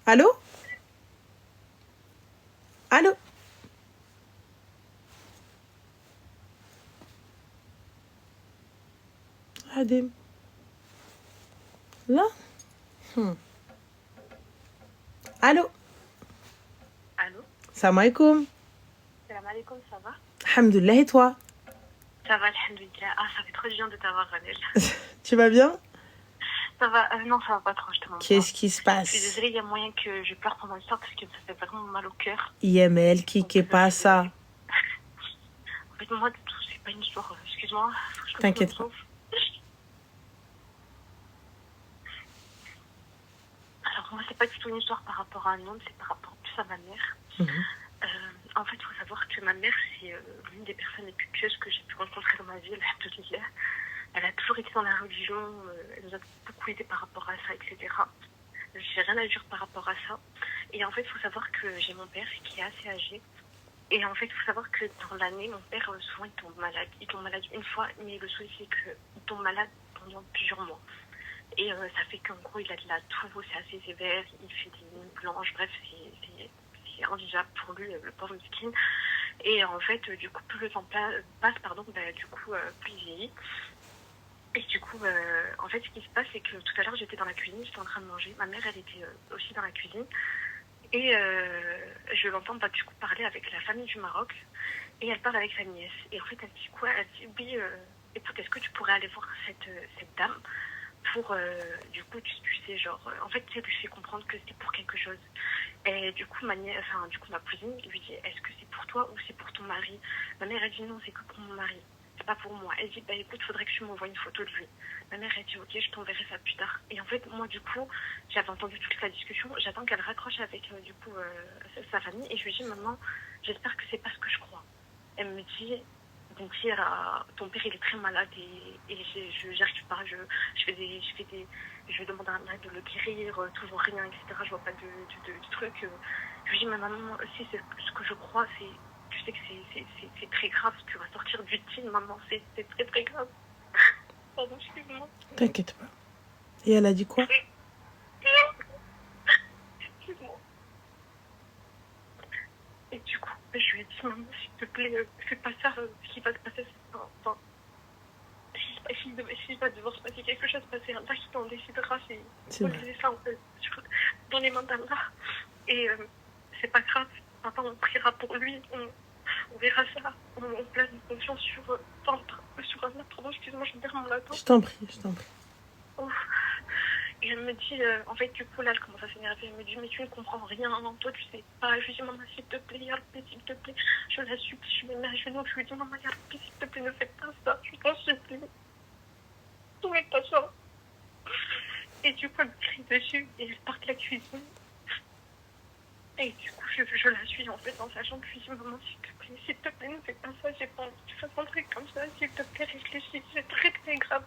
Allô? Allô? Adem. Là? Allô? Allô? Salam alaikum. Salam alaikum, ça va? Alhamdoulilah, et toi? Ça va, alhamdoulilah. Ah, ça fait trop du bien de t'avoir, Ranel. Tu vas bien? Ça va, non, ça va pas trop, je te mens pas. Qu'est-ce qui se Je suis passe? désolée, il y a moyen que je pleure pendant l'histoire parce que ça fait vraiment mal au cœur. IML, qui Donc, est pas ça? En fait, moi, tout, c'est pas une histoire. Excuse-moi, faut que je reprenne T'inquiète mon pas. souffle. Alors, moi, c'est pas du tout une histoire par rapport à un homme, c'est par rapport plus à ma mère. En fait, il faut savoir que ma mère, c'est l'une des personnes les plus pieuses que j'ai pu rencontrer dans ma vie, alhamdoulilah. Elle a toujours été dans la religion, elle nous a beaucoup aidé par rapport à ça, etc. J'ai rien à dire par rapport à ça. Et en fait, il faut savoir que j'ai mon père qui est assez âgé. Et en fait, il faut savoir que dans l'année, mon père, souvent, il tombe malade. Il tombe malade une fois, mais le souci, c'est qu'il tombe malade pendant plusieurs mois. Et ça fait qu'en gros, il a de la toux, c'est assez sévère, il fait des nuits blanches, bref, c'est invivable pour lui, le pauvre miskin. Et en fait, du coup, plus le temps passe, du coup, plus il vieillit. Et du coup, en fait, ce qui se passe, c'est que tout à l'heure, j'étais dans la cuisine, j'étais en train de manger. Ma mère, elle était aussi dans la cuisine. Et je l'entends du coup parler avec la famille du Maroc. Et elle parle avec sa nièce. Et en fait, elle dit quoi? Elle dit, oui, écoute, est-ce que tu pourrais aller voir cette dame pour, du coup, tu sais, genre, en fait, tu lui fais comprendre que c'était pour quelque chose. Et du coup, ma cousine lui dit, est-ce que c'est pour toi ou c'est pour ton mari? Ma mère, elle dit, non, c'est que pour mon mari. C'est pas pour moi. Elle dit, bah écoute, faudrait que tu m'envoies une photo de lui. Ma mère, elle dit, ok, je t'enverrai ça plus tard. Et en fait, moi, du coup, j'avais entendu toute la discussion. J'attends qu'elle raccroche avec, sa famille. Et je lui dis, maman, j'espère que c'est pas ce que je crois. Elle me dit, ton père, il est très malade et j'arrive pas. Je demande à ma mère de le guérir, toujours rien, etc. Je vois pas de truc. Je lui dis, ma maman, si c'est ce que je crois, tu sais que c'est très grave ce qui va sortir du team, maman, c'est très très grave. Pardon, excuse-moi. T'inquiète pas. Et elle a dit quoi? Excuse-moi. Et du coup, je lui ai dit, maman, s'il te plaît, fais pas ça, ce qui va se passer, enfin, s'il va devoir se passer quelque chose, c'est Allah qui t'en décidera, faut laisser ça en fait, dans les mains d'Allah. Et c'est pas grave, maintenant on priera pour lui, on verra ça, on place une confiance sur Allah. Pardon, excuse-moi, je perds mon latin. Je t'en prie. Oh. Et elle me dit, en fait, du coup, là, elle commence à s'énerver. Elle me dit, mais tu ne comprends rien, non, toi, tu sais pas. Je lui dis, maman, s'il te plaît, Yarbi, s'il te plaît. Je la supplie, je me mets à genoux. Je lui dis, maman, Yarbi, s'il te plaît, ne fais pas ça. Je t'en supplie. Ne fais pas ça. Et du coup, elle me crie dessus et elle part de la cuisine. Et du coup, je la suis en fait dans sa chambre. Je lui dis, maman, s'il te plaît, ne fais pas ça. J'ai pas envie que tu fasses un truc comme ça. S'il te plaît, réfléchis. C'est très très grave.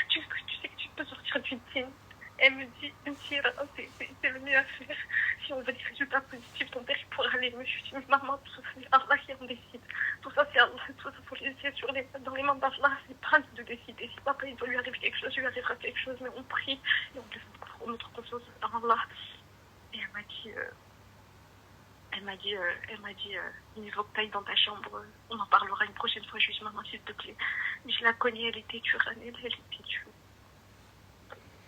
Tu sais que tu peux sortir du team. Elle me dit, Tira, c'est le mieux à faire. Si on veut des résultats positifs, ton père il pourra aller mieux. Je lui dis, mais maman, tout ça, c'est Allah qui en décide. Tout ça, c'est Allah. Tout ça, faut laisser dans les mains d'Allah. C'est pas à nous de décider. Si papa, il doit lui arriver quelque chose, il lui arrivera quelque chose. Mais on prie et on laisse notre confiance en Allah. Et elle m'a dit, niveau que t'ailles dans ta chambre, on en parlera une prochaine fois. Je lui dis, maman, s'il te plaît. Je la connais, elle était tue, elle était tue.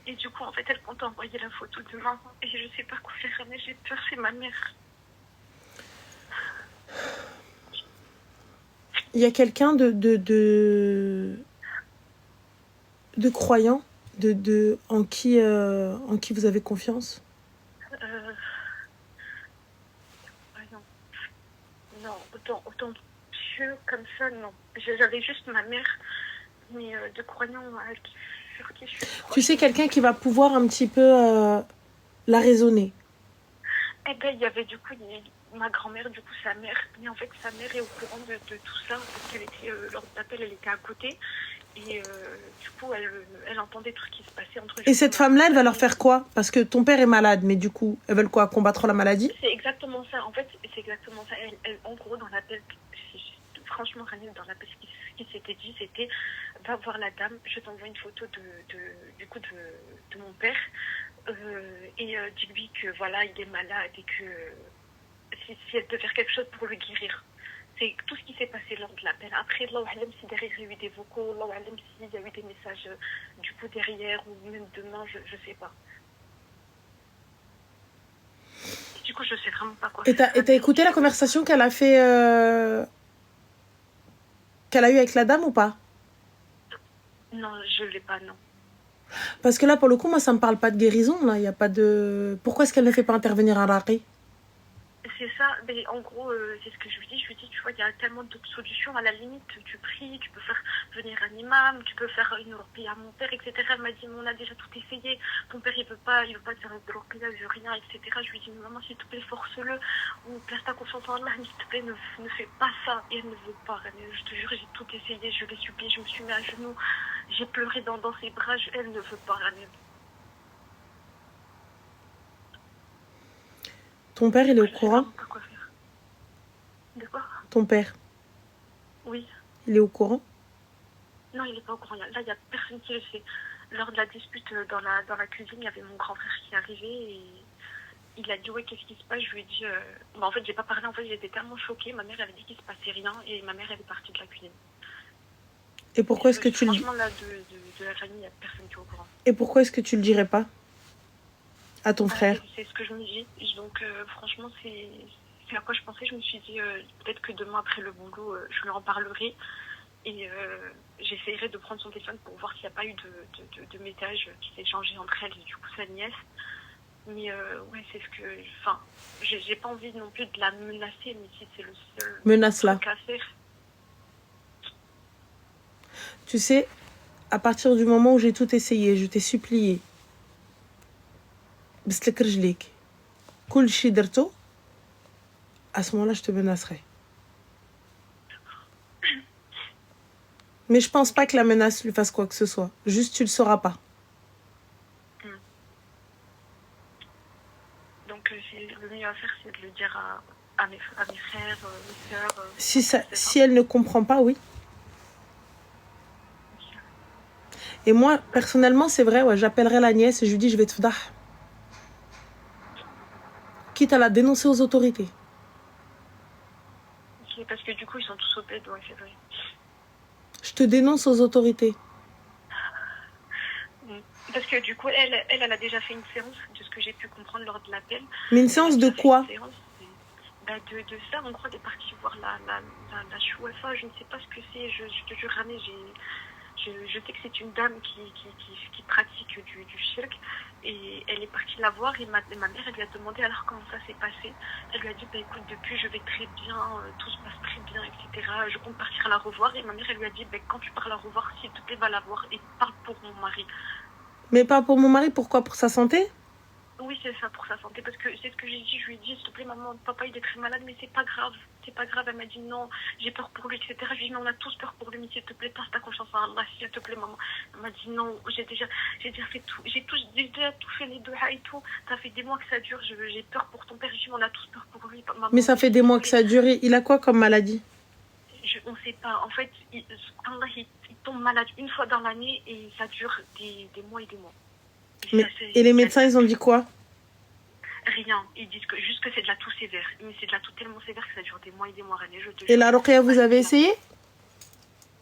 Et du coup, en fait, elle compte envoyer la photo de maman. Et je sais pas quoi faire, mais j'ai peur, c'est ma mère. Il y a quelqu'un de croyant, en qui vous avez confiance? Non, autant Dieu comme ça, non. J'avais juste ma mère, mais de croyants sur qui je suis proche. Tu sais, quelqu'un qui va pouvoir un petit peu la raisonner. Eh ben, il y avait du coup ma grand-mère, du coup sa mère, mais en fait sa mère est au courant de tout ça, parce qu'elle était, lors de l'appel, elle était à côté, et du coup elle entendait tout ce qui se passait entre eux. Et cette femme-là, elle va leur faire quoi? Parce que ton père est malade, mais du coup, elles veulent quoi? Combattre la maladie? C'est exactement ça, en fait, c'est exactement ça. Elle, en gros, dans l'appel, franchement, Ranil, dans l'appel, ce qui s'était dit, c'était, va voir la dame, je t'envoie une photo du coup de mon père. dis-lui que voilà, il est malade et que si elle peut faire quelque chose pour le guérir. C'est tout ce qui s'est passé lors de l'appel. Après, Allah alam si derrière il y a eu des vocaux, Allah alam s'il y a eu des messages du coup derrière ou même demain, je sais pas. Du coup, je sais vraiment pas quoi Et faire. t'as écouté la conversation qu'elle a fait, qu'elle a eue avec la dame ou pas? Non, je l'ai pas, non. Parce que là, pour le coup, moi, ça me parle pas de guérison. Là, il y a pas de. Pourquoi est-ce qu'elle ne fait pas intervenir un raqi? C'est ça, mais en gros, c'est ce que je lui dis. Je lui dis, tu vois, il y a tellement d'autres solutions. À la limite, tu pries, tu peux faire venir un imam, tu peux faire une ruqya à mon père, etc. Elle m'a dit, mais on a déjà tout essayé. Ton père, il veut pas te faire de ruqya, il veut rien, etc. Je lui dis, mais maman, s'il te plaît, force-le. Ou place ta confiance en Allah, mais s'il te plaît, ne fais pas ça. Et elle ne veut pas. Je te jure, j'ai tout essayé. Je l'ai supplié, je me suis mis à genoux. J'ai pleuré dans ses bras. Elle ne veut pas. Ton père, il est au courant? Pas quoi faire. De quoi? Ton père? Oui. Il est au courant? Non, il n'est pas au courant. Là, il n'y a personne qui le sait. Lors de la dispute dans la cuisine, il y avait mon grand frère qui est arrivé et il a dit ouais, qu'est-ce qui se passe? Je lui ai dit en fait, j'ai pas parlé. En fait, j'étais tellement choquée. Ma mère avait dit qu'il se passait rien et ma mère elle est partie de la cuisine. Et pourquoi est-ce que tu le dis? Franchement, là, de la famille, il n'y a personne qui est au courant. Et pourquoi est-ce que tu le dirais pas à ton frère? C'est ce que je me dis. Donc, franchement, c'est à quoi je pensais. Je me suis dit peut-être que demain, après le boulot, je lui en parlerai. Et j'essaierai de prendre son téléphone pour voir s'il n'y a pas eu de message qui s'est échangé entre elle et du coup sa nièce. Mais ouais, c'est ce que... Enfin, j'ai pas envie non plus de la menacer, mais si c'est le seul Menace-la. truc à faire. Tu sais, à partir du moment où j'ai tout essayé, je t'ai supplié. بسلك رجليك. كل شي درته. À ce moment-là, je te menacerai. Mais je pense pas que la menace lui fasse quoi que ce soit. Juste, tu le sauras pas. Donc, le mieux à faire, c'est de le dire à mes frères, mes sœurs. Si elle ne comprend pas, oui. Et moi, personnellement, c'est vrai, ouais, j'appellerai la nièce et je lui dis, je vais te fdah. Quitte à la dénoncer aux autorités. Okay, parce que du coup, ils sont tous au bed, ouais, c'est vrai. Je te dénonce aux autorités. Parce que du coup, elle a déjà fait une séance, de ce que j'ai pu comprendre lors de l'appel. Mais une séance de quoi? De ça, en gros, elle est partie voir la chouafa, je ne sais pas ce que c'est, je te jure, Ramé, je sais que c'est une dame qui pratique du shirk, et elle est partie la voir, et ma mère, elle lui a demandé alors comment ça s'est passé. Elle lui a dit, écoute, depuis, je vais très bien, tout se passe très bien, etc. Je compte partir la revoir, et ma mère, elle lui a dit, quand tu pars la revoir, s'il te plaît, va la voir, et parle pour mon mari. Mais pas pour mon mari, pourquoi? Pour sa santé? Oui, c'est ça, pour sa santé, parce que c'est ce que j'ai dit, je lui ai dit, s'il te plaît, maman, papa, il est très malade, mais c'est pas grave, elle m'a dit, non, j'ai peur pour lui, etc. Je lui ai dit, mais on a tous peur pour lui, mais s'il te plaît, passe ta confiance en Allah, s'il te plaît, maman. Elle m'a dit, non, j'ai déjà fait tout, j'ai déjà tout fait, les doigts et tout, ça fait des mois que ça dure, j'ai peur pour ton père, je lui ai dit, on a tous peur pour lui, maman. Mais ça fait des mois que ça dure, il a quoi comme maladie? On ne sait pas, en fait, il tombe malade une fois dans l'année, et ça dure des mois et des mois. Et les médecins, ils ont dit quoi? Rien. Ils disent juste que c'est de la toux sévère. Mais c'est de la toux tellement sévère que ça dure des mois et des mois, René. Et la ruqya, vous avez essayé?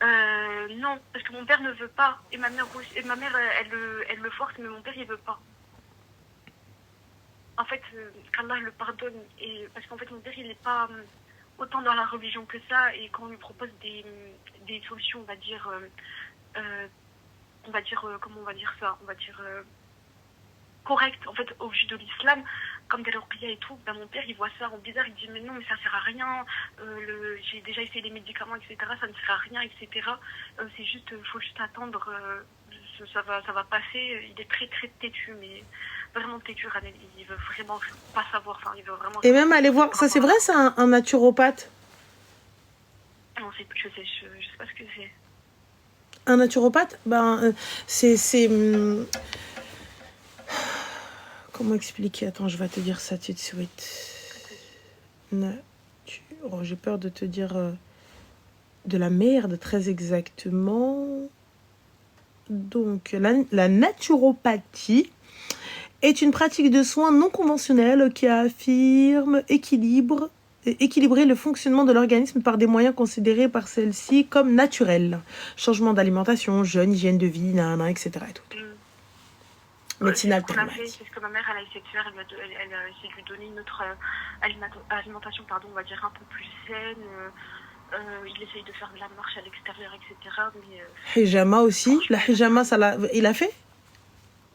Non, parce que mon père ne veut pas. Et ma mère, elle le force, mais mon père, il veut pas. En fait, qu'Allah le pardonne. Et parce qu'en fait, mon père, il n'est pas autant dans la religion que ça. Et quand on lui propose des solutions, on va dire, comment on va dire ça? On va dire correct, en fait, au vu de l'islam, comme des ruqya et tout, mon père, il voit ça en bizarre, il dit, mais non, mais ça sert à rien, j'ai déjà essayé les médicaments, etc., ça ne sert à rien, etc., c'est juste, faut juste attendre, ça va passer, il est très, très têtu, mais vraiment têtu, Ranel, il veut vraiment pas savoir, enfin, il veut vraiment... Et même aller voir, ça c'est vrai, c'est un naturopathe? Non, je sais pas ce que c'est. Un naturopathe? C'est... Comment expliquer? Attends, je vais te dire ça tout de suite. Oh, j'ai peur de te dire de la merde, très exactement. Donc, la naturopathie est une pratique de soins non conventionnelle qui affirme équilibrer le fonctionnement de l'organisme par des moyens considérés par celle-ci comme naturels. Changement d'alimentation, jeûne, hygiène de vie, etc. Et tout. Médecine alternative. C'est ce que ma mère elle a essayé de faire. Elle a essayé de lui donner une autre alimentation, pardon, on va dire un peu plus saine. Il essaye de faire de la marche à l'extérieur, etc. Mais, hijama aussi. La hijama, il a fait?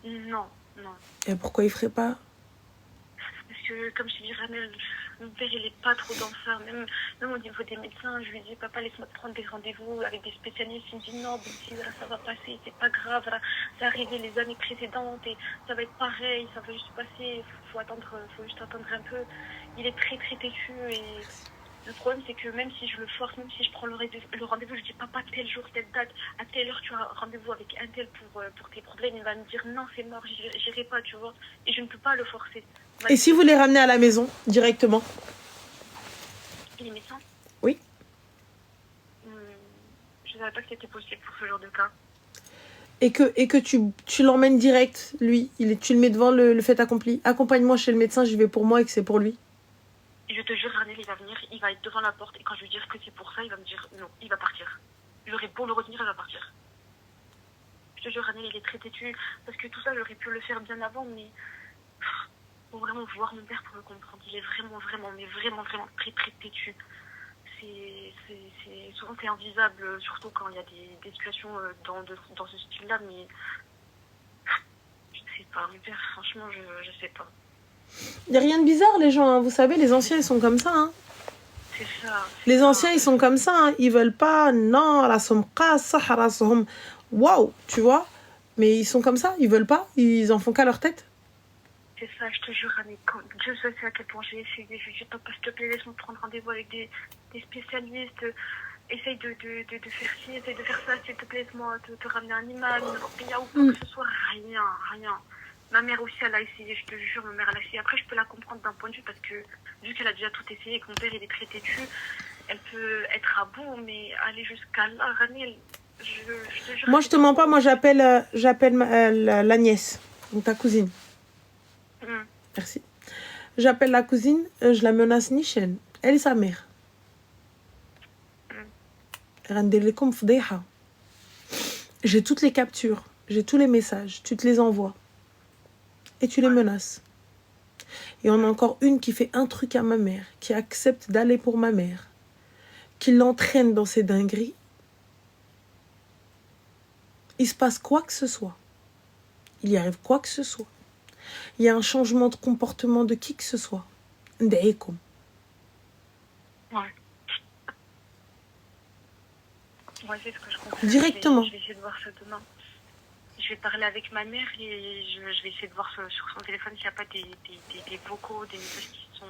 Non, non. Et pourquoi il ferait pas? Parce que, comme je dis, mon père, il est pas trop dans ça. Même au niveau des médecins, je lui dis, papa, laisse-moi prendre des rendez-vous avec des spécialistes. Il me dit, non, si ça va passer, c'est pas grave. Là, c'est arrivé les années précédentes et ça va être pareil, ça va juste passer. Faut juste attendre un peu. Il est très, très têtu et le problème, c'est que même si je le force, même si je prends le rendez-vous, je dis, papa, tel jour, telle date, à telle heure, tu as rendez-vous avec un tel pour tes problèmes. Il va me dire, non, c'est mort, j'irai pas, tu vois. Et je ne peux pas le forcer. Et si vous les ramenez à la maison, directement? Les médecins? Oui. Je ne savais pas que c'était possible pour ce genre de cas. Et que tu l'emmènes direct, lui. Tu le mets devant le fait accompli. Accompagne-moi chez le médecin, j'y vais pour moi et que c'est pour lui. Je te jure, Ranel, il va venir, il va être devant la porte et quand je lui dire que c'est pour ça, il va me dire non, il va partir. J'aurais beau le retenir, il va partir. Je te jure, Ranel, il est très têtu parce que tout ça, j'aurais pu le faire bien avant, mais faut vraiment voir mon père pour le comprendre. Il est vraiment très très têtu. Souvent c'est invisible, surtout quand il y a des situations dans ce style-là, mais je sais pas, mon père, franchement, je sais pas. Il n'y a rien de bizarre, les gens, hein. Vous savez, les anciens, ils sont comme ça. Hein. C'est ça. Les anciens, ils sont comme ça. Hein. Ils veulent pas, non, waouh, tu vois. Mais ils sont comme ça, ils veulent pas, ils en font qu'à leur tête. C'est ça, je te jure, Annie, Dieu sait à quel point j'ai essayé. Je dis, papa, s'il te plaît, laisse-moi prendre rendez-vous avec des spécialistes. Essaye de faire ci, essaye de faire ça, s'il te plaît, laisse-moi te ramener un imam, une ruqya ou quoi que ce soit. Rien. Ma mère aussi, elle a essayé, je te jure, ma mère, elle a essayé. Après, je peux la comprendre d'un point de vue parce que, vu qu'elle a déjà tout essayé et que mon père, il est très têtu, elle peut être à bout, mais aller jusqu'à là, Ranel, je te jure. Moi, je te mens pas, moi, j'appelle la nièce, donc ta cousine. Merci. J'appelle la cousine, je la menace Nichen. Elle et sa mère. J'ai toutes les captures, j'ai tous les messages, tu te les envoies. Et tu les menaces. Et on a encore une qui fait un truc à ma mère, qui accepte d'aller pour ma mère, qui l'entraîne dans ses dingueries. Il se passe quoi que ce soit. Il y arrive quoi que ce soit. Il y a un changement de comportement de qui que ce soit. Nd'aïkoum. Ouais, c'est ce que je comprends. Directement. Je vais essayer de voir ça demain. Je vais parler avec ma mère et je vais essayer de voir sur son téléphone s'il n'y a pas des vocaux, des messages qui sont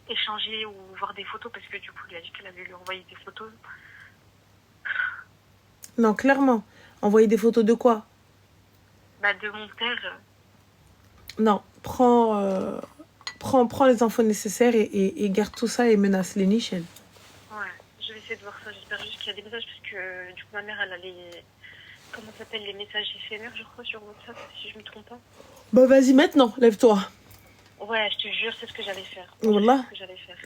échangés ou voir des photos parce que du coup, il a dit qu'elle avait lui envoyé des photos. Non, clairement. Envoyer des photos de quoi? Bah, de mon père. Non, prends les infos nécessaires et garde tout ça et menace les Nichel. Ouais, je vais essayer de voir ça. J'espère juste qu'il y a des messages parce que du coup, ma mère, elle a les... Comment ça s'appelle, les messages éphémères, je crois, sur WhatsApp, si je me trompe pas. Bah vas-y maintenant, lève-toi. Ouais, je te jure, c'est ce que j'allais faire. Wallah.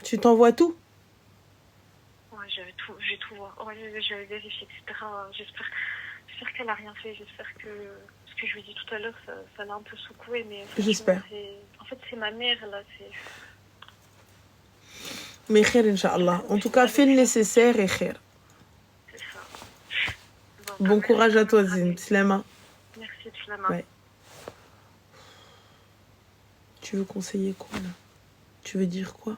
Tu t'envoies tout? Ouais, je vais tout voir. Ouais, je vais vérifier, etc. J'espère qu'elle a rien fait. J'espère que ce que je lui ai dit tout à l'heure, ça l'a un peu secoué. Mais j'espère. En fait, c'est ma mère, là. Mais khair, Inch'Allah. En tout cas, fais le nécessaire et khair. C'est ça. Bon courage à toi, Zine. Slama. Merci, Slama. Ouais. Tu veux conseiller quoi, là? Tu veux dire quoi?